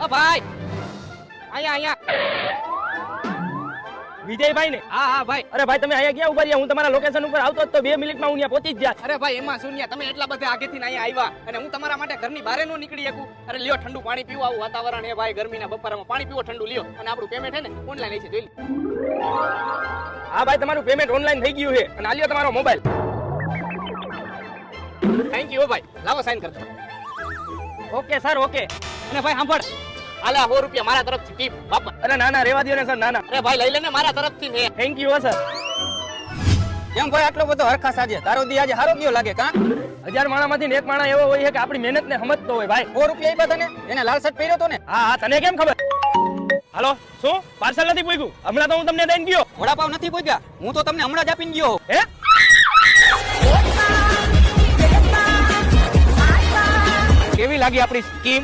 ઓ ભાઈ અહીંયા વિજયભાઈ ને? હા હા ભાઈ. અરે ભાઈ તમે અહીંયા ક્યાં ઉભા રહ્યા? હું તમારા લોકેશન ઉપર આવતો જ તો 2 મિનિટમાં હું ત્યાં પહોંચી જ જાત. અરે ભાઈ એમાં શૂન્ય, તમે એટલા બધા આગેથી અહીંયા આવ્યા અને હું તમારા માટે ઘરની બહાર નો નીકળી શકું. અરે લ્યો ઠંડુ પાણી પીવો, આવું વાતાવરણ હે ભાઈ, ગરમીના બપોરમાં પાણી પીવો ઠંડુ લ્યો. અને આપણું પેમેન્ટ હે ને ઓનલાઈન છે, જોઈ લો. હા ભાઈ તમારું પેમેન્ટ ઓનલાઈન થઈ ગયું છે અને આ લ્યો તમારો મોબાઈલ. થેન્ક યુ ભાઈ, લાવો સાઈન કરજો. Okay sir okay. અને ભાઈ સાંભળ, આલા 100 રૂપિયા મારા તરફથી ટીપ બાપા. અરે ના ના રેવા દો ને સર, ના ના. અરે ભાઈ લઈ લેને મારા તરફથી ને. Thank you sir. કેમ ભાઈ આટલો બધો હરખા સાજે? તારો દી આજે હારો ગયો લાગે કાં? 1000 માણામાંથી એક માણા એવો હોય છે કે આપણી મહેનત ને સમજતો હોય ભાઈ. 100 રૂપિયા આપ્યા તને? એને લાલ શર્ટ પહેર્યો તો ને? હા હા તને કેમ ખબર? હાલો શું પાર્સલ નથી પૂગ્યું? હમણાં તો હું તમને દઈને ગયો. વડાપાવ નથી પહોંચ્યા? હું તો તમને હમણાં જ આપીને ગયો. હે કેવી લાગી આપણી સ્કીમ?